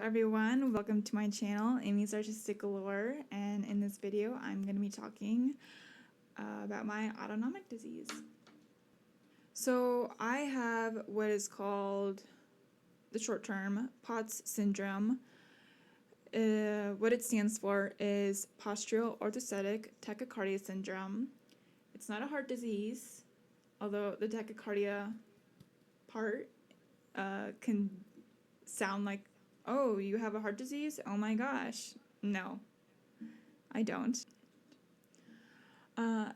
everyone, welcome to my channel, Amy's Artistic Galore, and in this video I'm going to be talking about my autonomic disease. So I have what is called the short term POTS syndrome. What it stands for is postural orthostatic tachycardia syndrome. It's not a heart disease, although the tachycardia part can sound like, oh, you have a heart disease? Oh my gosh. No, I don't.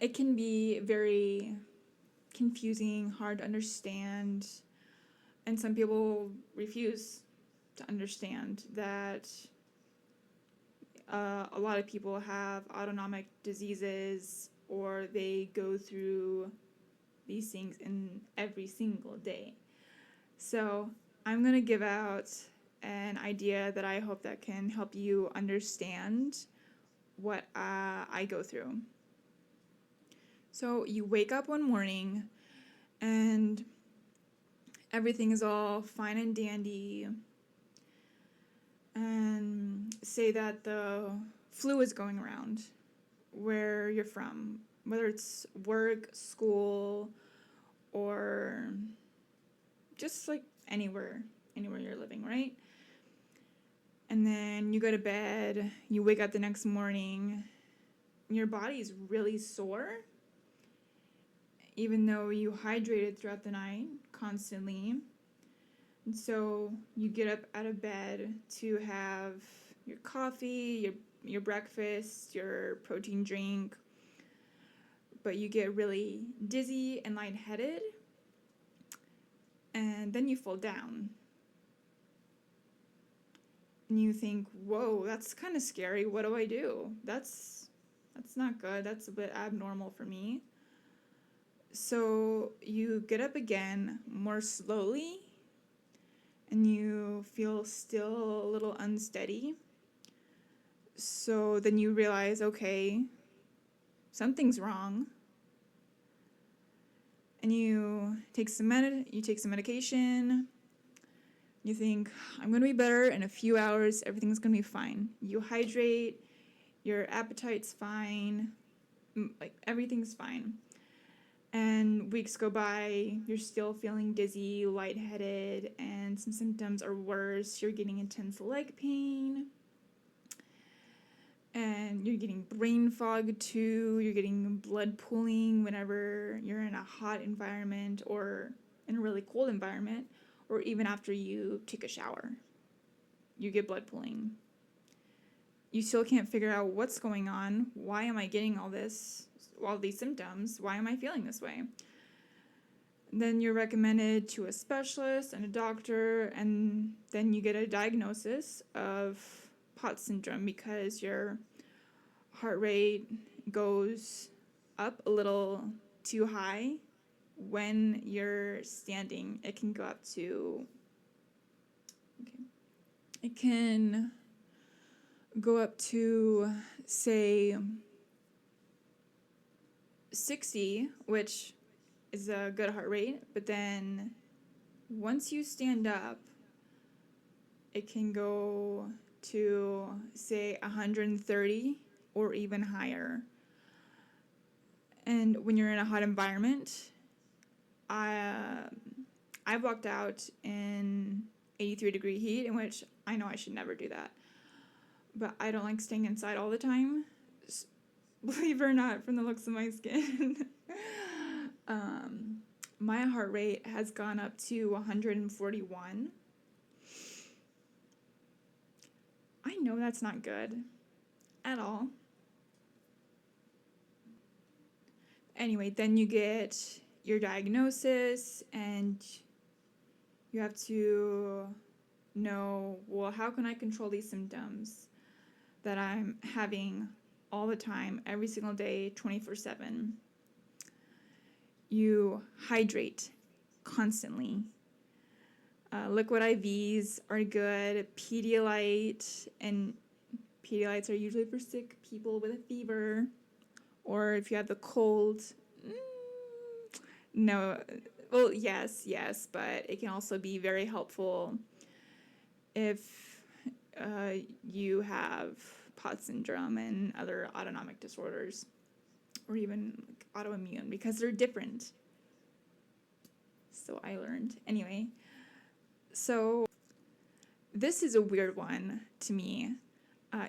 It can be very confusing, hard to understand, and some people refuse to understand that a lot of people have autonomic diseases or they go through these things in every single day. So I'm going to give out an idea that I hope that can help you understand what I go through. So you wake up one morning and everything is all fine and dandy, and say that the flu is going around where you're from, whether it's work, school, or just like anywhere you're living, right? And then you go to bed, you wake up the next morning, your body's really sore, even though you hydrated throughout the night constantly. And so you get up out of bed to have your coffee, your breakfast, your protein drink, but you get really dizzy and lightheaded, and then you fall down. And you think, whoa, that's kind of scary. What do I do? That's not good. That's a bit abnormal for me. So you get up again more slowly, and you feel still a little unsteady. So then you realize, okay, something's wrong. And you take some medication. You think, I'm going to be better in a few hours, everything's going to be fine. You hydrate, your appetite's fine, like everything's fine. And weeks go by, you're still feeling dizzy, lightheaded, and some symptoms are worse. You're getting intense leg pain, and you're getting brain fog too. You're getting blood pooling whenever you're in a hot environment or in a really cold environment, or even after you take a shower. You get blood pooling. You still can't figure out what's going on. Why am I getting all these symptoms? Why am I feeling this way? Then you're recommended to a specialist and a doctor, and then you get a diagnosis of POTS syndrome because your heart rate goes up a little too high. When you're standing, it can go up to, it can go up to, say, 60, which is a good heart rate, but then once you stand up, it can go to, say, 130 or even higher. And when you're in a hot environment, I've walked out in 83-degree heat, in which I know I should never do that. But I don't like staying inside all the time, believe it or not, from the looks of my skin. My heart rate has gone up to 141. I know that's not good at all. Anyway, then you get your diagnosis, and you have to know, well, how can I control these symptoms that I'm having all the time, every single day, 24/7. You hydrate constantly. Liquid IVs are good. Pedialyte, and Pedialytes are usually for sick people with a fever, or if you have the cold. No, well, yes, but it can also be very helpful if you have POTS syndrome and other autonomic disorders, or even like autoimmune, because they're different. So I learned. Anyway, so this is a weird one to me.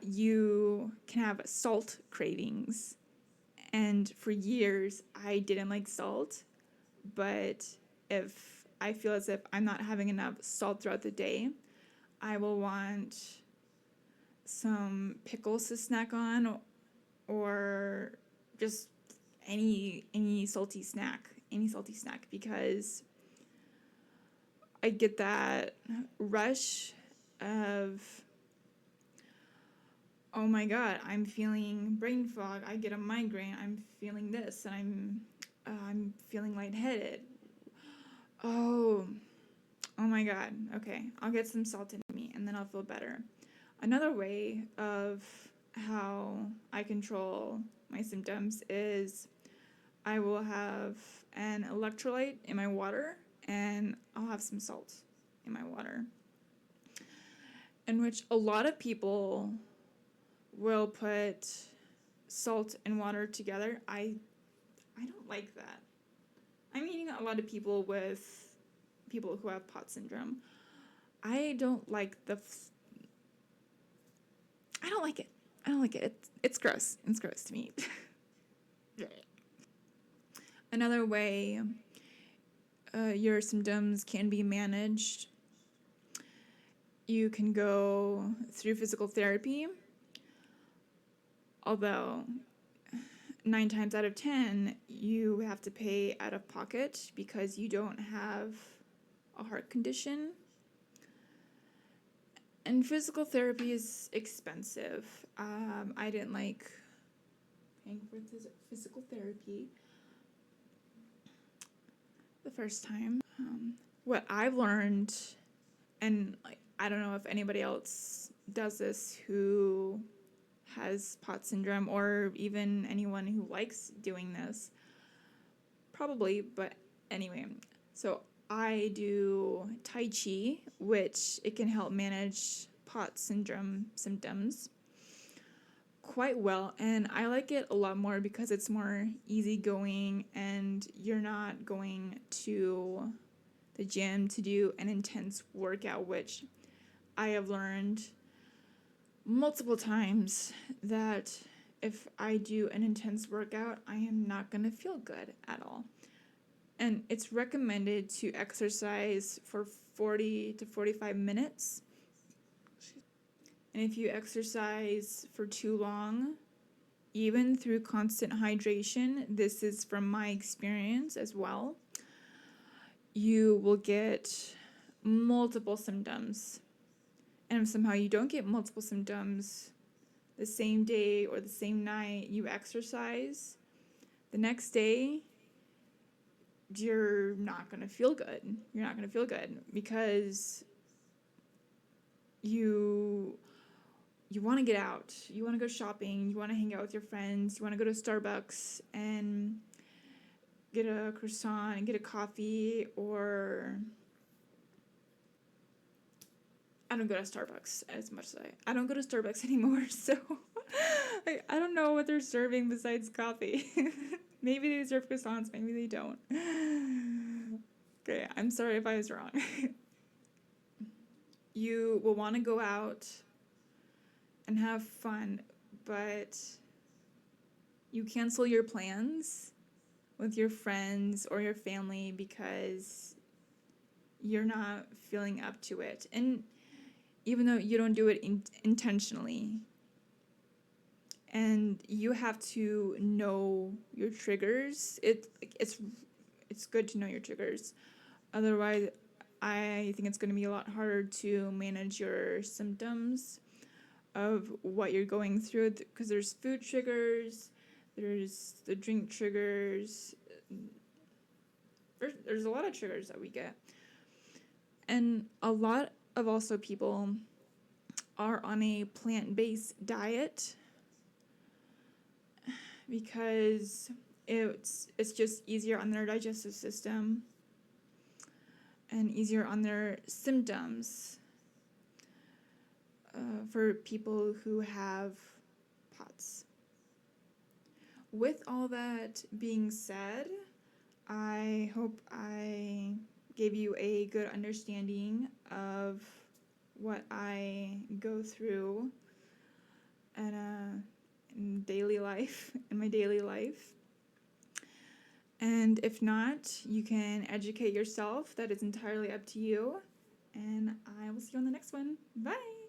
You can have salt cravings. And for years, I didn't like salt. But if I feel as if I'm not having enough salt throughout the day, I will want some pickles to snack on, or just any salty snack, because I get that rush of, oh my god, I'm feeling brain fog, I get a migraine, I'm feeling this, and I'm feeling lightheaded. Oh my god, okay, I'll get some salt in me and then I'll feel better. Another way of how I control my symptoms is I will have an electrolyte in my water and I'll have some salt in my water. In which a lot of people will put salt and water together. I don't like that. I'm meeting a lot of people who have POTS syndrome. I don't like I don't like it. It's gross. It's gross to me. Another way your symptoms can be managed, you can go through physical therapy, although 9 times out of 10 you have to pay out of pocket because you don't have a heart condition. And physical therapy is expensive. I didn't like paying for physical therapy the first time. What I've learned, and I don't know if anybody else does this who has POTS syndrome, or even anyone who likes doing this, probably, but anyway. So I do Tai Chi, which it can help manage POTS syndrome symptoms quite well, and I like it a lot more because it's more easygoing and you're not going to the gym to do an intense workout, which I have learned multiple times that if I do an intense workout, I am not going to feel good at all. And it's recommended to exercise for 40 to 45 minutes. And if you exercise for too long, even through constant hydration, this is from my experience as well, you will get multiple symptoms. And if somehow you don't get multiple symptoms the same day or the same night you exercise, the next day you're not going to feel good. You're not going to feel good because you want to get out. You want to go shopping. You want to hang out with your friends. You want to go to Starbucks and get a croissant and get a coffee, or I don't go to Starbucks as much as I don't go to Starbucks anymore, so I don't know what they're serving besides coffee. Maybe they serve croissants, maybe they don't. Okay, I'm sorry if I was wrong. You will want to go out and have fun, but you cancel your plans with your friends or your family because you're not feeling up to it. And even though you don't do it intentionally, and you have to know your triggers, it's good to know your triggers. Otherwise, I think it's going to be a lot harder to manage your symptoms of what you're going through, because there's food triggers, there's the drink triggers, there's a lot of triggers that we get. And a lot of also people are on a plant-based diet because it's just easier on their digestive system and easier on their symptoms. for people who have POTS. With all that being said, I hope I gave you a good understanding of what I go through in my daily life. And if not, you can educate yourself. That is entirely up to you. And I will see you on the next one. Bye!